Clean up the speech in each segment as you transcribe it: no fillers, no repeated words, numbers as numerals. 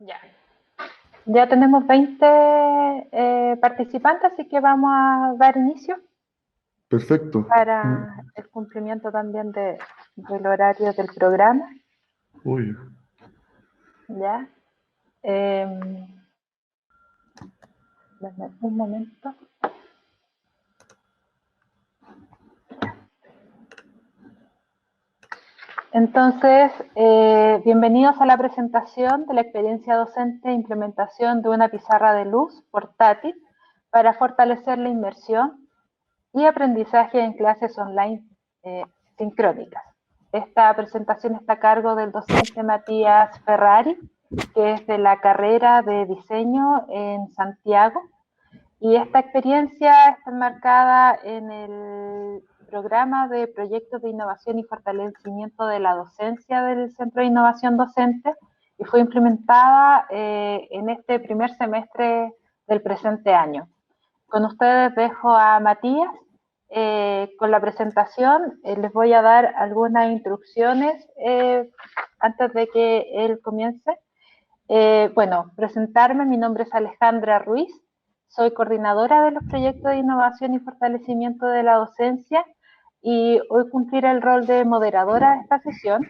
Ya. Ya tenemos 20 participantes, así que vamos a dar inicio Perfecto. para el cumplimiento también del horario del programa. Uy, Ya. Dame un momento. Entonces, bienvenidos a la presentación de la experiencia docente e implementación de una pizarra de luz portátil para fortalecer la inmersión y aprendizaje en clases online sincrónicas. Esta presentación está a cargo del docente Matías Ferrari, que es de la carrera de diseño en Santiago, y esta experiencia está enmarcada en el programa de proyectos de innovación y fortalecimiento de la docencia del Centro de Innovación Docente y fue implementada en este primer semestre del presente año. Con ustedes dejo a Matías con la presentación. Les voy a dar algunas instrucciones antes de que él comience. Bueno, presentarme, mi nombre es Alejandra Ruiz, soy coordinadora de los proyectos de innovación y fortalecimiento de la docencia y hoy cumpliré el rol de moderadora de esta sesión.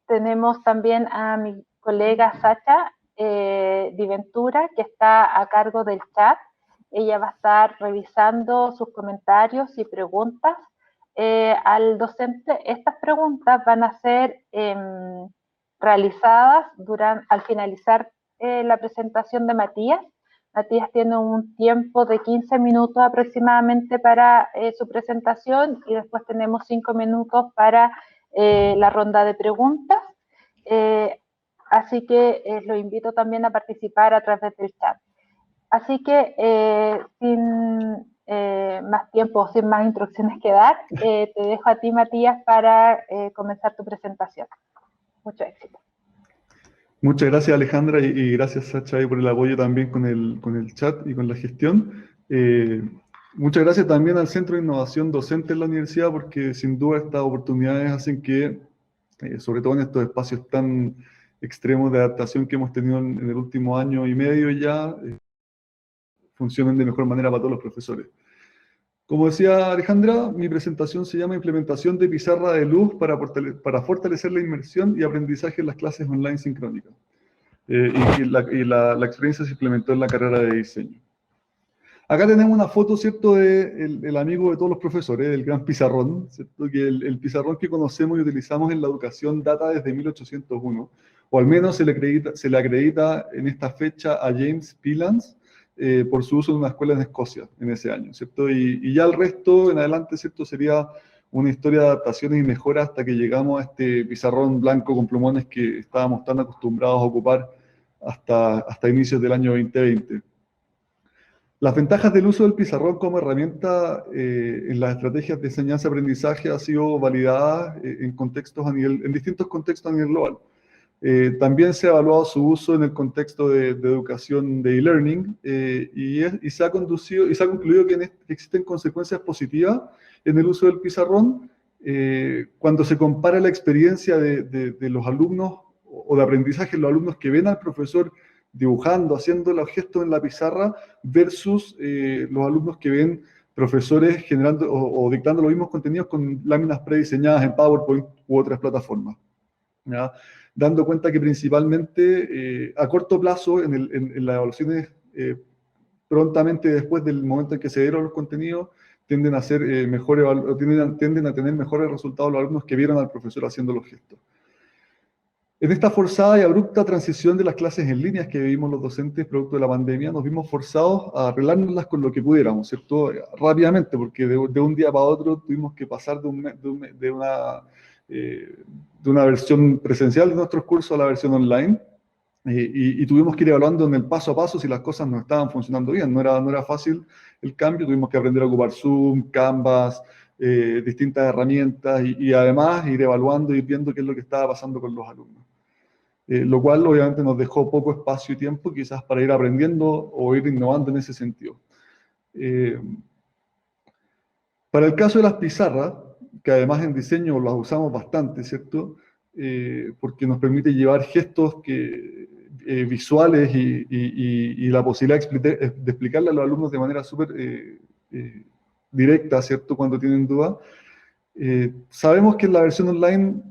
Tenemos también a mi colega Sacha Di Ventura, que está a cargo del chat. Ella va a estar revisando sus comentarios y preguntas al docente. Estas preguntas van a ser realizadas al finalizar la presentación de Matías. Matías tiene un tiempo de 15 minutos aproximadamente para su presentación y después tenemos 5 minutos para la ronda de preguntas. Así que lo invito también a participar a través del chat. Así que sin más tiempo, sin más instrucciones que dar, te dejo a ti, Matías, para comenzar tu presentación. Mucho éxito. muchas gracias Alejandra y gracias Sacha por el apoyo también con el chat y con la gestión. Muchas gracias también al Centro de Innovación Docente en la universidad porque sin duda estas oportunidades hacen que, sobre todo en estos espacios tan extremos de adaptación que hemos tenido en el último año y medio ya, funcionen de mejor manera para todos los profesores. Como decía Alejandra, mi presentación se llama Implementación de pizarra de luz para fortalecer la inmersión y aprendizaje en las clases online sincrónicas. La experiencia se implementó en la carrera de diseño. Acá tenemos una foto, ¿cierto?, de el amigo de todos los profesores, el gran pizarrón, ¿cierto? Que el pizarrón que conocemos y utilizamos en la educación data desde 1801, o al menos se le acredita en esta fecha a James Pillans, por su uso en una escuela en Escocia en ese año, ¿cierto? Y ya el resto en adelante, ¿cierto?, sería una historia de adaptaciones y mejoras hasta que llegamos a este pizarrón blanco con plumones que estábamos tan acostumbrados a ocupar hasta inicios del año 2020. Las ventajas del uso del pizarrón como herramienta en las estrategias de enseñanza-aprendizaje ha sido validada en distintos contextos a nivel global. También se ha evaluado su uso en el contexto de educación de e-learning y se ha concluido que existen consecuencias positivas en el uso del pizarrón cuando se compara la experiencia de los alumnos o de aprendizaje de los alumnos que ven al profesor dibujando, haciendo los gestos en la pizarra versus los alumnos que ven profesores generando o dictando los mismos contenidos con láminas prediseñadas en PowerPoint u otras plataformas, ¿ya? Dando cuenta que principalmente a corto plazo en las evaluaciones prontamente después del momento en que se dieron los contenidos tienden a tener mejores resultados los alumnos que vieron al profesor haciendo los gestos. En esta forzada y abrupta transición de las clases en líneas que vivimos los docentes producto de la pandemia, nos vimos forzados a arreglárnoslas con lo que pudiéramos, ¿cierto? Rápidamente, porque de un día para otro tuvimos que pasar de una versión presencial de nuestros cursos a la versión online, y tuvimos que ir evaluando en el paso a paso si las cosas no estaban funcionando bien. No era fácil el cambio, tuvimos que aprender a ocupar Zoom, Canvas, distintas herramientas y además ir evaluando y viendo qué es lo que estaba pasando con los alumnos. Lo cual obviamente nos dejó poco espacio y tiempo quizás para ir aprendiendo o ir innovando en ese sentido. Para el caso de las pizarras, que además en diseño las usamos bastante, ¿cierto? Porque nos permite llevar gestos visuales y la posibilidad de explicarle a los alumnos de manera súper directa, ¿cierto?, cuando tienen dudas. Sabemos que en la versión online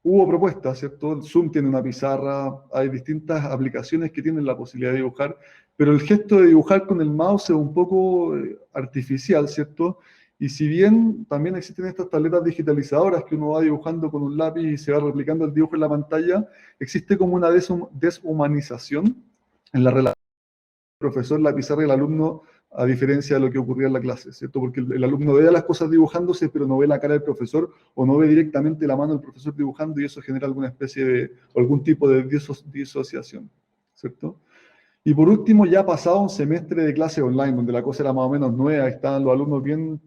hubo propuestas, ¿cierto? El Zoom tiene una pizarra, hay distintas aplicaciones que tienen la posibilidad de dibujar, pero el gesto de dibujar con el mouse es un poco artificial, ¿cierto? Y si bien también existen estas tabletas digitalizadoras que uno va dibujando con un lápiz y se va replicando el dibujo en la pantalla, existe como una deshumanización en la relación del profesor, la pizarra y el alumno, a diferencia de lo que ocurría en la clase, ¿cierto? Porque el alumno ve las cosas dibujándose, pero no ve la cara del profesor o no ve directamente la mano del profesor dibujando, y eso genera alguna especie de, o algún tipo de disociación, ¿cierto? Y por último, ya pasado un semestre de clase online, donde la cosa era más o menos nueva, estaban los alumnos bien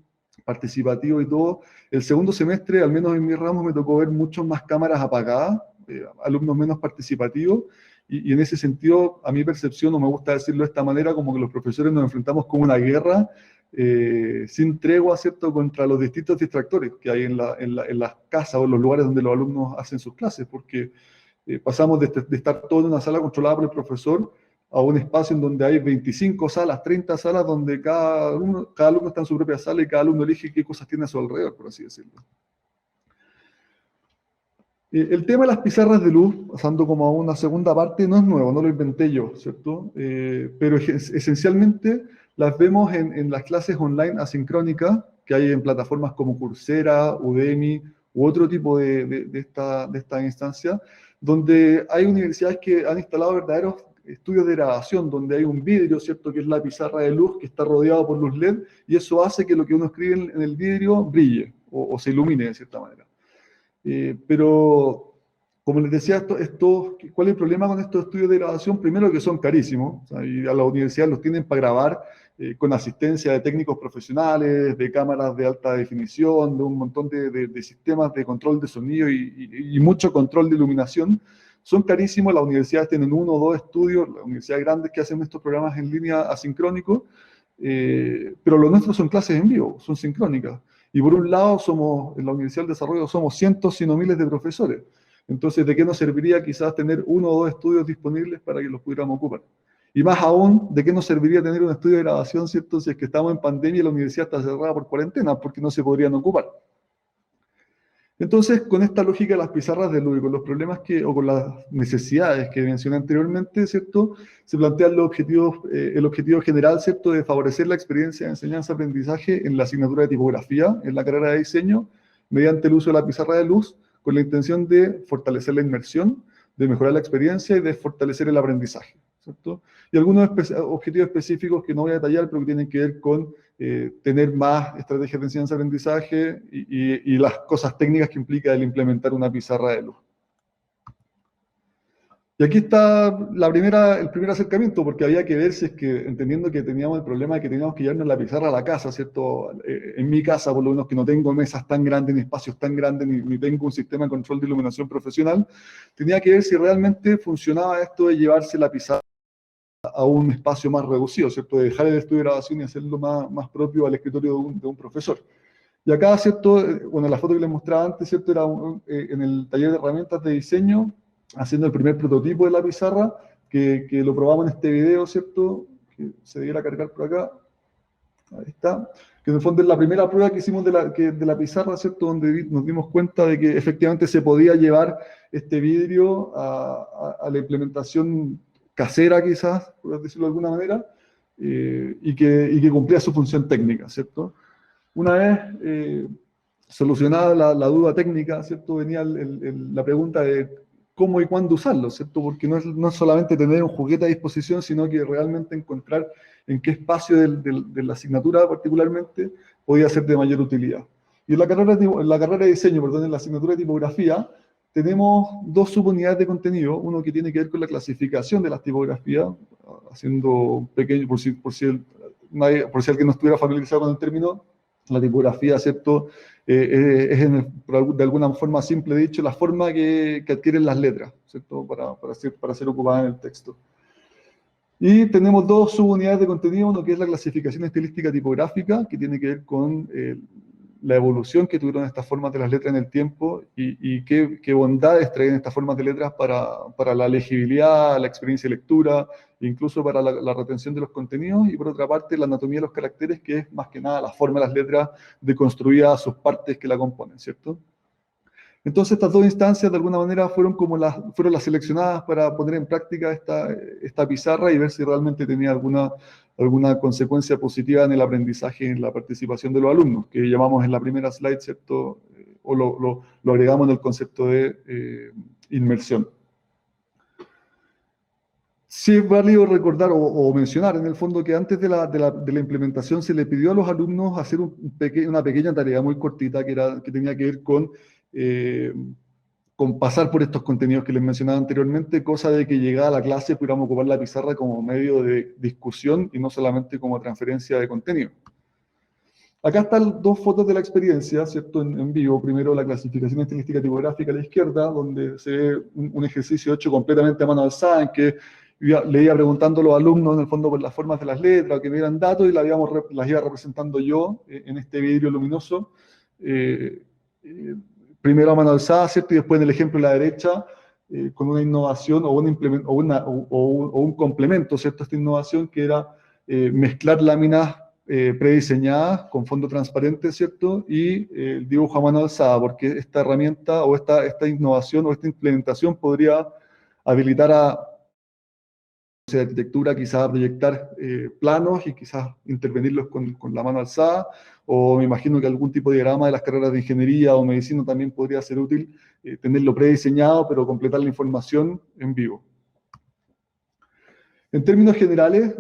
participativos y todo, el segundo semestre, al menos en mi ramo, me tocó ver muchas más cámaras apagadas, alumnos menos participativos, y en ese sentido, a mi percepción, no me gusta decirlo de esta manera, como que los profesores nos enfrentamos con una guerra sin tregua, ¿cierto?, contra los distintos distractores que hay en las casas o en los lugares donde los alumnos hacen sus clases, porque pasamos de estar todo en una sala controlada por el profesor a un espacio en donde hay 25 salas, 30 salas, donde cada alumno está en su propia sala y cada alumno elige qué cosas tiene a su alrededor, por así decirlo. El tema de las pizarras de luz, pasando como a una segunda parte, no es nuevo, no lo inventé yo, ¿cierto? Pero esencialmente las vemos en las clases online asincrónicas que hay en plataformas como Coursera, Udemy u otro tipo de esta instancia, donde hay universidades que han instalado verdaderos estudios de grabación, donde hay un vidrio, ¿cierto?, que es la pizarra de luz que está rodeado por luz LED, y eso hace que lo que uno escribe en el vidrio brille o se ilumine de cierta manera. Pero, como les decía, ¿cuál es el problema con estos estudios de grabación? Primero, que son carísimos, o sea, y a la universidad los tienen para grabar con asistencia de técnicos profesionales, de cámaras de alta definición, de un montón de sistemas de control de sonido y mucho control de iluminación. Son carísimos, las universidades tienen 1 o 2 estudios, las universidades grandes que hacen estos programas en línea asincrónicos, pero los nuestros son clases en vivo, son sincrónicas. Y por un lado, en la Universidad del Desarrollo somos cientos, si no miles de profesores. Entonces, ¿de qué nos serviría quizás tener 1 o 2 estudios disponibles para que los pudiéramos ocupar? Y más aún, ¿de qué nos serviría tener un estudio de grabación, ¿cierto?, si es que estamos en pandemia y la universidad está cerrada por cuarentena, porque no se podrían ocupar? Entonces, con esta lógica de las pizarras de luz y con los problemas o con las necesidades que mencioné anteriormente, ¿cierto?, se plantean los objetivos, el objetivo general, ¿cierto?, de favorecer la experiencia de enseñanza-aprendizaje en la asignatura de tipografía, en la carrera de diseño, mediante el uso de la pizarra de luz, con la intención de fortalecer la inmersión, de mejorar la experiencia y de fortalecer el aprendizaje, ¿cierto? Y algunos objetivos específicos que no voy a detallar, pero que tienen que ver con tener más estrategias de enseñanza-aprendizaje y las cosas técnicas que implica el implementar una pizarra de luz. Y aquí está el primer acercamiento, porque había que ver si es que, entendiendo que teníamos el problema de que teníamos que llevarnos la pizarra a la casa, ¿cierto? En mi casa, por lo menos, que no tengo mesas tan grandes, ni espacios tan grandes, ni tengo un sistema de control de iluminación profesional, tenía que ver si realmente funcionaba esto de llevarse la pizarra a un espacio más reducido, ¿cierto? De dejar el estudio de grabación y hacerlo más propio al escritorio de un profesor. Y acá, ¿cierto? Bueno, la foto que les mostraba antes, ¿cierto? Era en el taller de herramientas de diseño, haciendo el primer prototipo de la pizarra, que lo probamos en este video, ¿cierto? Que se debiera cargar por acá. Ahí está. Que en el fondo es la primera prueba que hicimos de la pizarra, ¿cierto? Donde nos dimos cuenta de que efectivamente se podía llevar este vidrio a la implementación casera, quizás, por decirlo de alguna manera, y que cumplía su función técnica, ¿cierto? Una vez solucionada la duda técnica, ¿cierto? Venía la pregunta de cómo y cuándo usarlo, ¿cierto? Porque no es solamente tener un juguete a disposición, sino que realmente encontrar en qué espacio de la asignatura particularmente podía ser de mayor utilidad. Y en la carrera de diseño, perdón, en la asignatura de tipografía, tenemos 2 subunidades de contenido, uno que tiene que ver con la clasificación de las tipografías, haciendo un pequeño, por si alguien no estuviera familiarizado con el término, la tipografía, ¿cierto? Es de alguna forma simple dicho, la forma que adquieren las letras, ¿cierto? Para ser ocupada en el texto. Y tenemos 2 subunidades de contenido, uno que es la clasificación estilística tipográfica, que tiene que ver con la evolución que tuvieron estas formas de las letras en el tiempo y qué bondades traen estas formas de letras para la legibilidad, la experiencia de lectura, incluso para la retención de los contenidos, y por otra parte la anatomía de los caracteres, que es más que nada la forma de las letras deconstruida, sus partes que la componen, ¿cierto? Entonces estas dos instancias de alguna manera fueron las seleccionadas para poner en práctica esta pizarra y ver si realmente tenía alguna consecuencia positiva en el aprendizaje y en la participación de los alumnos, que llamamos en la primera slide, ¿cierto? O lo agregamos en el concepto de inmersión. Sí es válido recordar o mencionar en el fondo que antes de la implementación se le pidió a los alumnos hacer una pequeña tarea muy cortita que tenía que ver con pasar por estos contenidos que les mencionaba anteriormente, cosa de que llegada a la clase pudiéramos ocupar la pizarra como medio de discusión y no solamente como transferencia de contenido. Acá están dos fotos de la experiencia, ¿cierto? En vivo. Primero la clasificación estilística tipográfica a la izquierda, donde se ve un ejercicio hecho completamente a mano alzada, en que le iba preguntando a los alumnos, en el fondo, por las formas de las letras, que me dieran datos, y las iba representando yo en este vidrio luminoso. Primero a mano alzada, ¿cierto? Y después en el ejemplo de la derecha, con una innovación o un complemento, ¿cierto? Esta innovación que era mezclar láminas prediseñadas con fondo transparente, ¿cierto? Y el dibujo a mano alzada, porque esta herramienta o esta innovación o esta implementación podría habilitar a de arquitectura, quizás proyectar planos y quizás intervenirlos con la mano alzada, o me imagino que algún tipo de diagrama de las carreras de ingeniería o medicina también podría ser útil, tenerlo prediseñado, pero completar la información en vivo. En términos generales,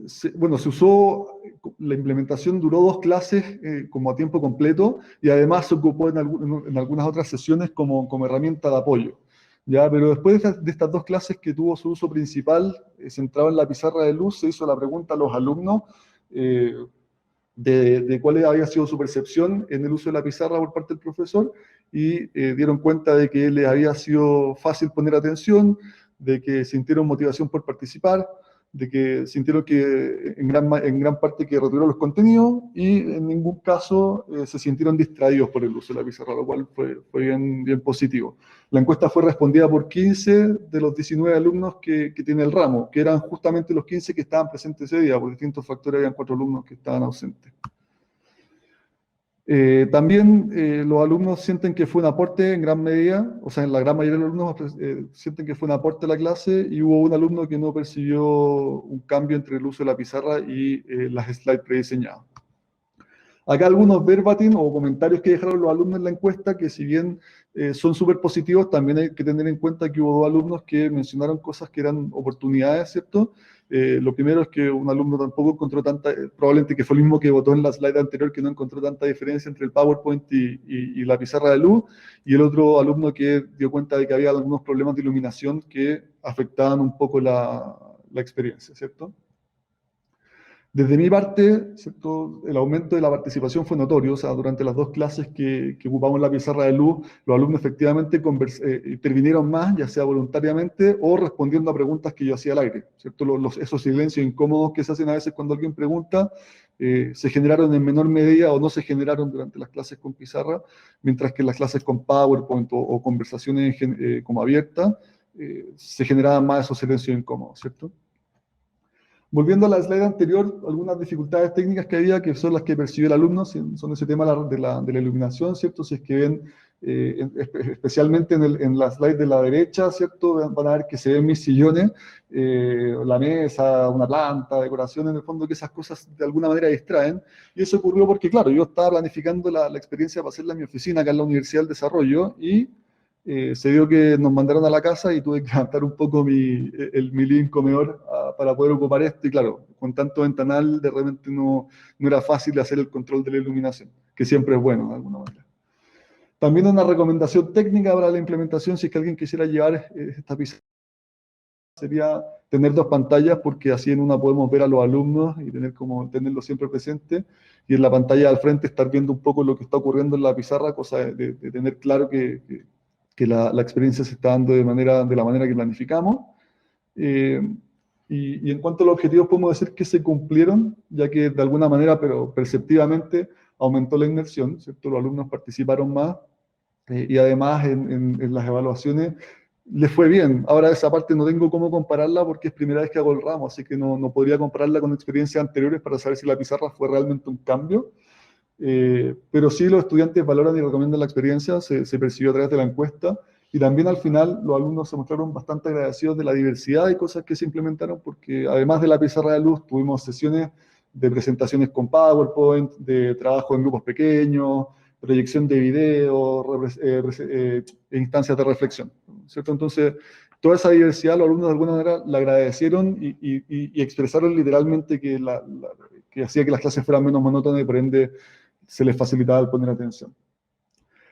se usó, la implementación duró 2 clases como a tiempo completo, y además se ocupó en algunas otras sesiones como herramienta de apoyo. ¿Ya? Pero después de estas 2 clases que tuvo su uso principal, centrado en la pizarra de luz, se hizo la pregunta a los alumnos de cuál había sido su percepción en el uso de la pizarra por parte del profesor, y dieron cuenta de que les había sido fácil poner atención, de que sintieron motivación por participar, de que sintieron que en gran parte que retuvieron los contenidos, y en ningún caso se sintieron distraídos por el uso de la pizarra, lo cual fue bien positivo. La encuesta fue respondida por 15 de los 19 alumnos que tiene el ramo, que eran justamente los 15 que estaban presentes ese día. Por distintos factores habían 4 alumnos que estaban ausentes. También los alumnos sienten que fue un aporte en gran medida, o sea, en la gran mayoría de los alumnos sienten que fue un aporte a la clase, y hubo un alumno que no percibió un cambio entre el uso de la pizarra y las slides prediseñadas. Acá algunos verbatim o comentarios que dejaron los alumnos en la encuesta, que si bien son súper positivos, también hay que tener en cuenta que hubo 2 alumnos que mencionaron cosas que eran oportunidades, ¿cierto? Lo primero es que un alumno tampoco encontró probablemente que fue el mismo que votó en la slide anterior, que no encontró tanta diferencia entre el PowerPoint y la pizarra de luz, y el otro alumno que dio cuenta de que había algunos problemas de iluminación que afectaban un poco la experiencia, ¿cierto? Desde mi parte, ¿cierto? El aumento de la participación fue notorio. O sea, durante las 2 clases que ocupamos la pizarra de luz, los alumnos efectivamente intervinieron más, ya sea voluntariamente o respondiendo a preguntas que yo hacía al aire, ¿cierto? Esos silencios incómodos que se hacen a veces cuando alguien pregunta, se generaron en menor medida o no se generaron durante las clases con pizarra, mientras que en las clases con PowerPoint o conversaciones como abiertas, se generaban más esos silencios incómodos, ¿cierto? Volviendo a la slide anterior, algunas dificultades técnicas que había, que son las que percibió el alumno, son ese tema de la iluminación, ¿cierto? Si es que ven, especialmente en la slide de la derecha, ¿cierto? Van a ver que se ven mis sillones, la mesa, una planta, decoración, en el fondo, que esas cosas de alguna manera distraen. Y eso ocurrió porque, claro, yo estaba planificando la experiencia para hacerla en mi oficina acá en la Universidad del Desarrollo, y se dio que nos mandaron a la casa y tuve que adaptar un poco mi living comedor para poder ocupar esto, y claro, con tanto ventanal de repente no era fácil hacer el control de la iluminación, que siempre es bueno de alguna manera. También una recomendación técnica para la implementación, si es que alguien quisiera llevar esta pizarra, sería tener 2 pantallas, porque así en una podemos ver a los alumnos y tenerlo siempre presente, y en la pantalla al frente estar viendo un poco lo que está ocurriendo en la pizarra, cosa de tener claro que la experiencia se está dando de la manera que planificamos. Y en cuanto a los objetivos, podemos decir que se cumplieron, ya que de alguna manera, pero perceptivamente, aumentó la inmersión, ¿cierto? Los alumnos participaron más y además en las evaluaciones les fue bien. Ahora esa parte no tengo cómo compararla porque es primera vez que hago el ramo, así que no podría compararla con experiencias anteriores para saber si la pizarra fue realmente un cambio. Pero sí los estudiantes valoran y recomiendan la experiencia, se percibió a través de la encuesta, y también al final los alumnos se mostraron bastante agradecidos de la diversidad de cosas que se implementaron, porque además de la pizarra de luz, tuvimos sesiones de presentaciones con PowerPoint, de trabajo en grupos pequeños, proyección de video, instancias de reflexión, ¿cierto? Entonces, toda esa diversidad los alumnos de alguna manera la agradecieron y expresaron literalmente que hacía que las clases fueran menos monótonas y por ende se les facilitaba el poner atención.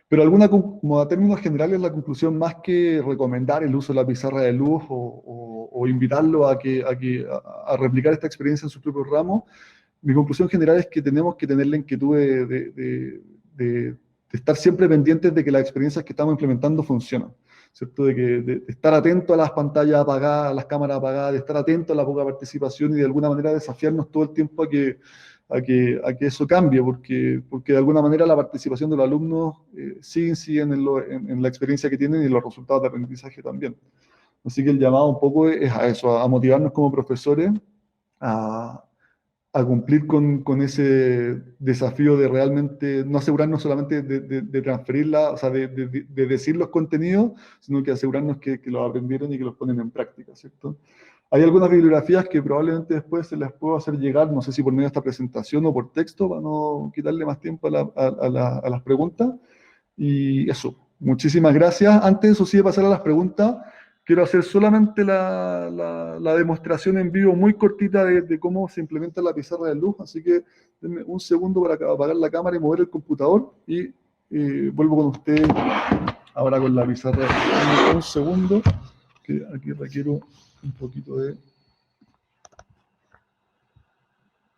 Pero como a términos generales, la conclusión, más que recomendar el uso de la pizarra de luz o invitarlo a replicar esta experiencia en su propio ramo, mi conclusión general es que tenemos que tener la inquietud de estar siempre pendientes de que las experiencias que estamos implementando funcionan, ¿cierto? De estar atento a las pantallas apagadas, a las cámaras apagadas, de estar atento a la poca participación y de alguna manera desafiarnos todo el tiempo a que eso cambie, porque de alguna manera la participación de los alumnos sí inciden en la experiencia que tienen y los resultados de aprendizaje también. Así que el llamado un poco es a eso, a motivarnos como profesores a cumplir con ese desafío de realmente no asegurarnos solamente de transferirla, o sea, de decir los contenidos, sino que asegurarnos que los aprendieron y que los ponen en práctica, ¿cierto? Hay algunas bibliografías que probablemente después se las puedo hacer llegar, no sé si por medio de esta presentación o por texto, para no quitarle más tiempo a las preguntas. Y eso, muchísimas gracias. Antes, eso sí, de pasar a las preguntas, quiero hacer solamente la demostración en vivo muy cortita de cómo se implementa la pizarra de luz, así que denme un segundo para apagar la cámara y mover el computador y vuelvo con ustedes ahora con la pizarra. Denme un segundo, que aquí requiero un poquito de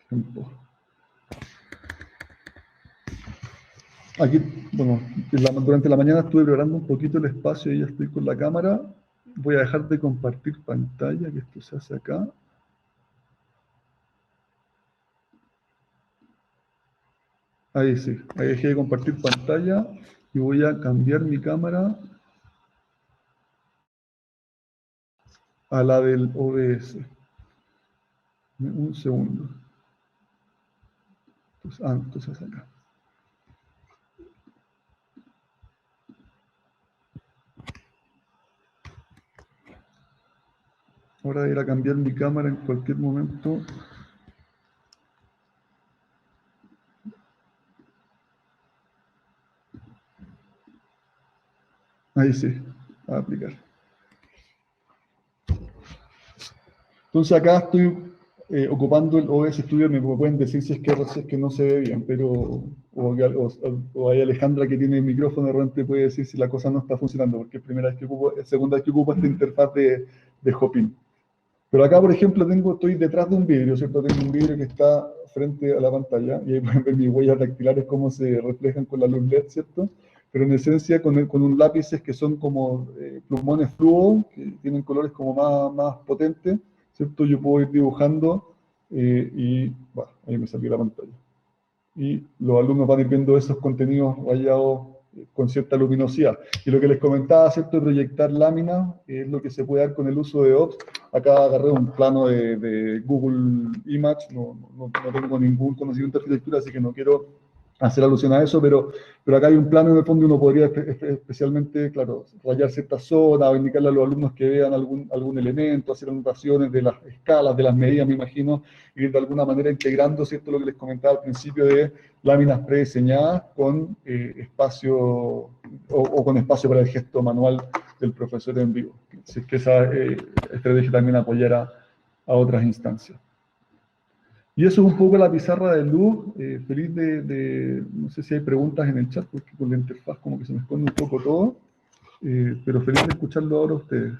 tiempo. Aquí, bueno, durante la mañana estuve preparando un poquito el espacio y ya estoy con la cámara. Voy a dejar de compartir pantalla, que esto se hace acá. Ahí sí, ahí dejé de compartir pantalla y voy a cambiar mi cámara a la del OBS. Un segundo. Entonces acá. Ahora voy a ir a cambiar mi cámara en cualquier momento. Ahí sí, a aplicar. Entonces acá estoy ocupando el OBS Studio, me pueden decir si es que no se ve bien, pero o hay Alejandra que tiene el micrófono, de repente puede decir si la cosa no está funcionando, porque es segunda vez que ocupo esta interfaz de Hopin. Pero acá, por ejemplo, estoy detrás de un vidrio, ¿cierto? Tengo un vidrio que está frente a la pantalla y ahí pueden ver mis huellas dactilares cómo se reflejan con la luz LED, ¿cierto? Pero en esencia con un lápices que son como plumones fluo, que tienen colores como más potentes, ¿cierto? Yo puedo ir dibujando y, bueno, ahí me salió la pantalla. Y los alumnos van a ir viendo esos contenidos rayados con cierta luminosidad. Y lo que les comentaba, ¿cierto?, de proyectar láminas, es lo que se puede dar con el uso de OBS. Acá agarré un plano de Google Image, no tengo ningún conocimiento de arquitectura, así que no quiero hacer alusión a eso, pero acá hay un plano en el fondo y uno podría especialmente, claro, rayar ciertas zonas o indicarle a los alumnos que vean algún elemento, hacer anotaciones de las escalas, de las medidas, me imagino, y de alguna manera integrando, ¿cierto?, lo que les comentaba al principio de láminas prediseñadas con espacio o con espacio para el gesto manual del profesor en vivo. Si es que esa estrategia también apoyara a otras instancias. Y eso es un poco la pizarra de luz. Feliz no sé si hay preguntas en el chat, porque con la interfaz como que se me esconde un poco todo, pero feliz de escucharlo ahora a ustedes.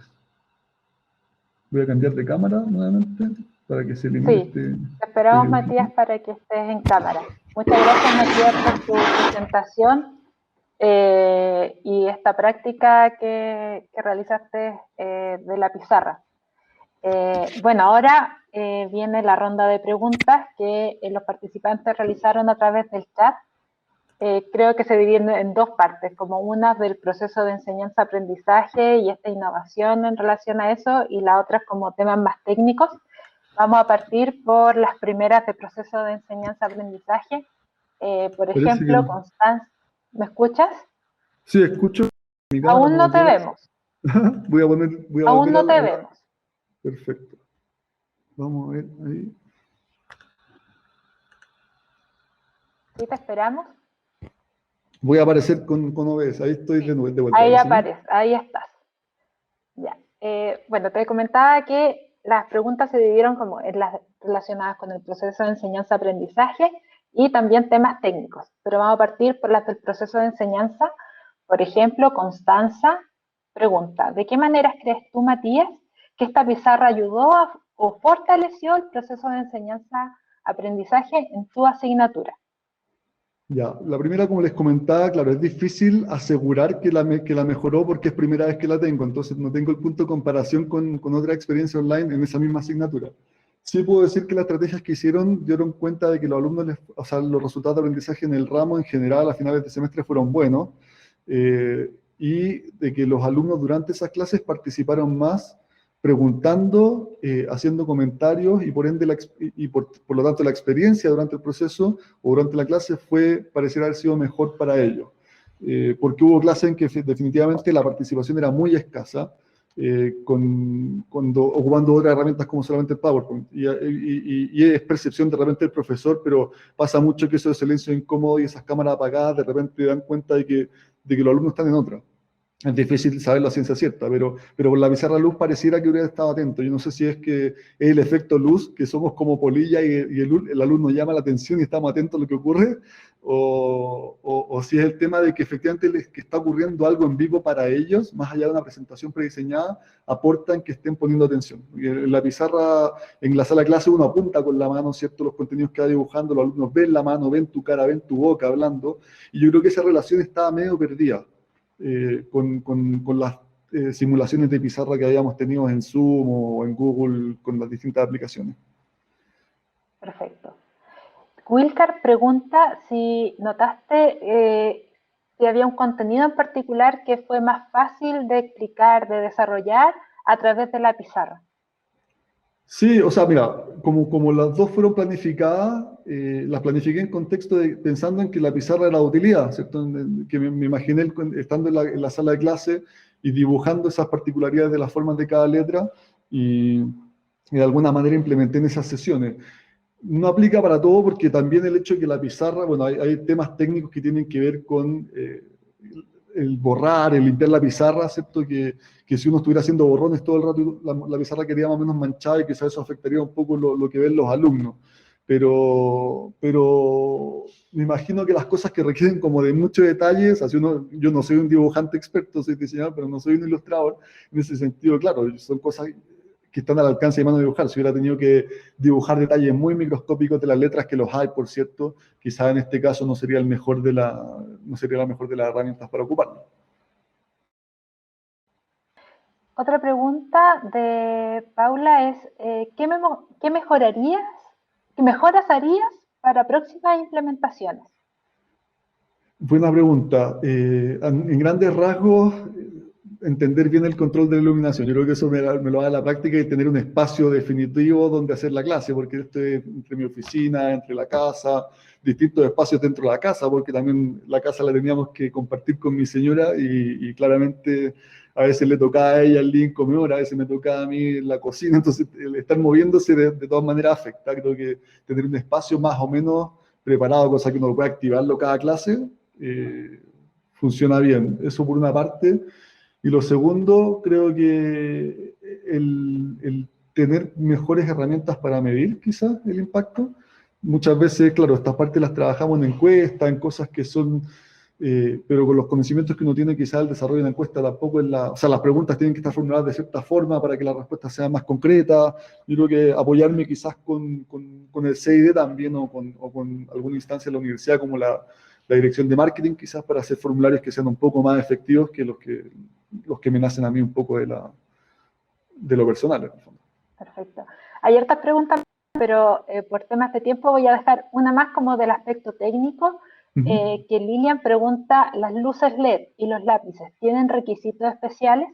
Voy a cambiar de cámara nuevamente para que se elimine Sí, te esperamos, Matías, para que estés en cámara. Muchas gracias, Matías, por tu presentación y esta práctica que realizaste de la pizarra. Bueno, ahora viene la ronda de preguntas que los participantes realizaron a través del chat. creo que se dividen en dos partes, como una del proceso de enseñanza-aprendizaje y esta innovación en relación a eso, y la otra como temas más técnicos. Vamos a partir por las primeras de proceso de enseñanza-aprendizaje. Por Parece que ejemplo, Constanza, ¿me escuchas? sí, escucho. Mi cámara Aún no no te volvió a... vemos, voy a aún volver no te vemos. Perfecto. Vamos a ver ahí. ¿Sí te esperamos? Voy a aparecer con OBS. Ahí estoy Sí. de vuelta, Ahí ahora sí. aparece, ahí estás. Ya. Bueno, te comentaba que las preguntas se dividieron como en las relacionadas con el proceso de enseñanza-aprendizaje y también temas técnicos, pero vamos a partir por las del proceso de enseñanza. Por ejemplo, Constanza pregunta, ¿de qué maneras crees tú, Matías, que esta pizarra ayudó o fortaleció el proceso de enseñanza-aprendizaje en tu asignatura? Ya, la primera, como les comentaba, claro, es difícil asegurar que la mejoró porque es primera vez que la tengo, entonces no tengo el punto de comparación con otra experiencia online en esa misma asignatura. Sí puedo decir que las estrategias que hicieron dieron cuenta de que los alumnos, o sea, los resultados de aprendizaje en el ramo en general a finales de semestre fueron buenos, y de que los alumnos durante esas clases participaron más preguntando, haciendo comentarios y por ende por lo tanto la experiencia durante el proceso o durante la clase pareciera haber sido mejor para ellos. Porque hubo clases en que definitivamente la participación era muy escasa, ocupando otras herramientas como solamente el PowerPoint. Y es percepción de repente del profesor, pero pasa mucho que eso de silencio incómodo y esas cámaras apagadas de repente dan cuenta de que los alumnos están en otra. Es difícil saber la ciencia cierta, pero por la pizarra luz pareciera que hubiera estado atento. Yo no sé si es que es el efecto luz, que somos como polilla y el alumno llama la atención y estamos atentos a lo que ocurre, o si es el tema de que efectivamente que está ocurriendo algo en vivo para ellos, más allá de una presentación prediseñada, aportan que estén poniendo atención. Y en la pizarra, en la sala de clase, uno apunta con la mano, ¿cierto?, los contenidos que va dibujando, los alumnos ven la mano, ven tu cara, ven tu boca hablando, y yo creo que esa relación estaba medio perdida con las simulaciones de pizarra que habíamos tenido en Zoom o en Google con las distintas aplicaciones. Perfecto. Wilcar pregunta si notaste si había un contenido en particular que fue más fácil de explicar, de desarrollar a través de la pizarra. Sí, o sea, mira, como las dos fueron planificadas, las planifiqué en contexto pensando en que la pizarra era de utilidad, ¿cierto? Que me imaginé estando en la sala de clase y dibujando esas particularidades de las formas de cada letra y de alguna manera implementé en esas sesiones. No aplica para todo porque también el hecho de que la pizarra, bueno, hay temas técnicos que tienen que ver con el borrar, el limpiar la pizarra, ¿cierto? Que si uno estuviera haciendo borrones todo el rato, la pizarra quedaría más o menos manchada y quizás eso afectaría un poco lo que ven los alumnos. Pero me imagino que las cosas que requieren como de muchos detalles, así yo no soy un dibujante experto, soy diseñador, pero no soy un ilustrador, en ese sentido, claro, son cosas que están al alcance de mano de dibujar. Si hubiera tenido que dibujar detalles muy microscópicos de las letras, que los hay, por cierto, quizá en este caso no sería la mejor de las herramientas para ocuparlo. Otra pregunta de Paula es, ¿qué mejoras harías para próximas implementaciones? Buena pregunta. En grandes rasgos, entender bien el control de la iluminación. Yo creo que eso me lo da la práctica y tener un espacio definitivo donde hacer la clase, porque esto es entre mi oficina, entre la casa, distintos espacios dentro de la casa, porque también la casa la teníamos que compartir con mi señora y claramente a veces le tocaba a ella el living comedor, a veces me tocaba a mí la cocina, entonces el estar moviéndose de todas maneras afecta. Creo que tener un espacio más o menos preparado, cosa que uno pueda activarlo cada clase, funciona bien. Eso por una parte. Y lo segundo, creo que el tener mejores herramientas para medir quizás el impacto. Muchas veces, claro, estas partes las trabajamos en encuestas, en cosas que son, pero con los conocimientos que uno tiene, quizás el desarrollo de una encuesta tampoco es o sea, las preguntas tienen que estar formuladas de cierta forma para que la respuesta sea más concreta. Yo creo que apoyarme quizás con el CID también o con alguna instancia de la universidad como la dirección de marketing, quizás para hacer formularios que sean un poco más efectivos que los que me nacen a mí un poco de lo personal. En el fondo. Perfecto. Hay hartas preguntas, pero por temas de tiempo voy a dejar una más como del aspecto técnico. que Lilian pregunta, ¿las luces LED y los lápices tienen requisitos especiales?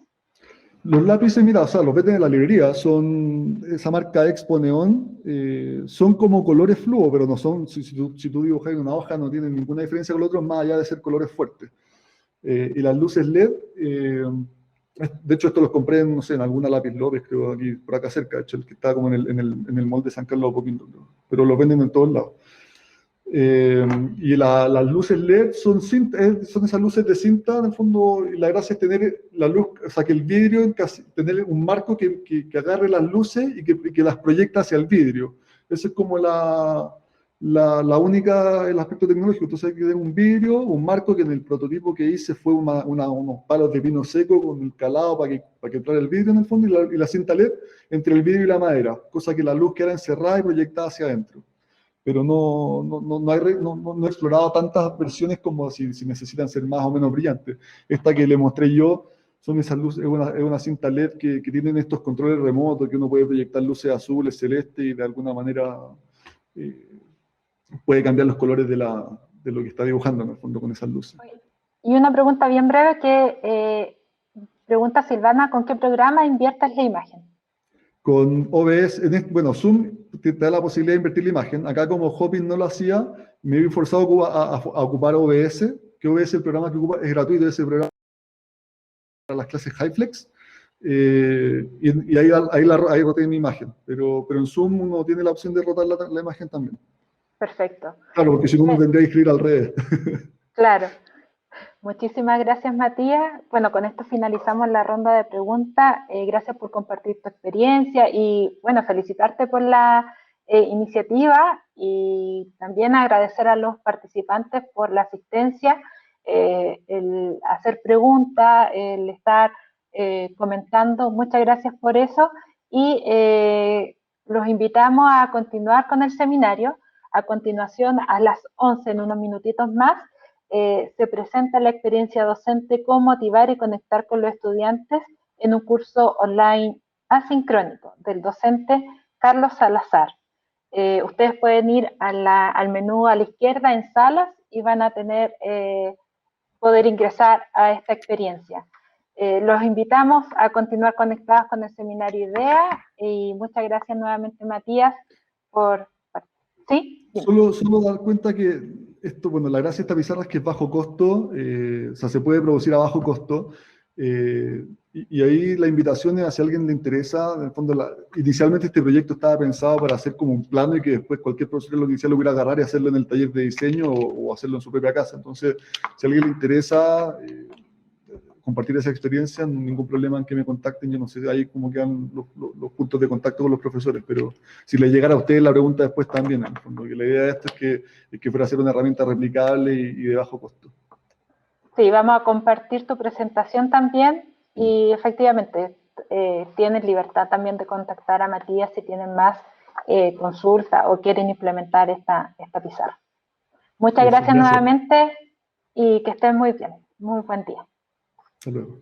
Los lápices, mira, o sea, los venden en la librería, son esa marca Expo Neón, son como colores fluo, pero no son, si tú dibujas en una hoja, no tienen ninguna diferencia con los otros, más allá de ser colores fuertes. Y las luces LED, de hecho, estos los compré, no sé, en alguna Lápiz López, creo, aquí, por acá cerca, de hecho, el que está como en el mall de San Carlos, Poquinto, creo. Pero los venden en todos lados. Y las luces LED son esas luces de cinta, en el fondo, y la gracia es tener la luz, o sea, que el vidrio, tener un marco que agarre las luces y que las proyecta hacia el vidrio. Ese es como la única, el aspecto tecnológico. Entonces hay que tener un vidrio, un marco que en el prototipo que hice fue unos palos de pino seco con el calado para que entrara el vidrio en el fondo y la cinta LED entre el vidrio y la madera, cosa que la luz queda encerrada y proyectada hacia adentro. Pero no he explorado tantas versiones como si necesitan ser más o menos brillantes. Esta que le mostré yo son esas luces, es una cinta LED que tienen estos controles remotos, que uno puede proyectar luces azules, celestes y de alguna manera puede cambiar los colores de lo que está dibujando en el fondo con esas luces. Y una pregunta bien breve que pregunta Silvana, ¿con qué programa inviertes la imagen? Con OBS, bueno, Zoom te da la posibilidad de invertir la imagen. Acá como Hopin no lo hacía, me vi forzado a ocupar OBS, que OBS, el programa que ocupa, es gratuito, ese programa para las clases HighFlex, y ahí roté mi imagen. Pero en Zoom uno tiene la opción de rotar la imagen también. Perfecto. Claro, porque si no uno tendría que escribir al revés. Claro. Muchísimas gracias, Matías. Bueno, con esto finalizamos la ronda de preguntas. Gracias por compartir tu experiencia y, bueno, felicitarte por la iniciativa y también agradecer a los participantes por la asistencia, el hacer preguntas, el estar comentando. Muchas gracias por eso y los invitamos a continuar con el seminario. A continuación, a las 11, en unos minutitos más, se presenta la experiencia docente Cómo motivar y conectar con los estudiantes en un curso online asincrónico del docente Carlos Salazar. Ustedes pueden ir al menú a la izquierda en salas y van a poder ingresar a esta experiencia. Los invitamos a continuar conectados con el seminario IDEA y muchas gracias nuevamente, Matías, por... ¿Sí? Solo dar cuenta que esto, bueno, la gracia de esta pizarra es que es bajo costo, o sea, se puede producir a bajo costo, y ahí la invitación es a si a alguien le interesa, en el fondo, inicialmente este proyecto estaba pensado para hacer como un plano y que después cualquier profesor lo inicial lo pudiera agarrar y hacerlo en el taller de diseño o hacerlo en su propia casa. Entonces, si a alguien le interesa compartir esa experiencia, ningún problema en que me contacten. Yo no sé ahí cómo quedan los puntos de contacto con los profesores, pero si le llegara a ustedes la pregunta después también, en el fondo, que la idea de esto es que fuera a ser una herramienta replicable y de bajo costo. Sí, vamos a compartir tu presentación también y efectivamente tienes libertad también de contactar a Matías si tienen más consulta o quieren implementar esta pizarra. Muchas gracias nuevamente y que estén muy bien. Muy buen día. Hasta luego.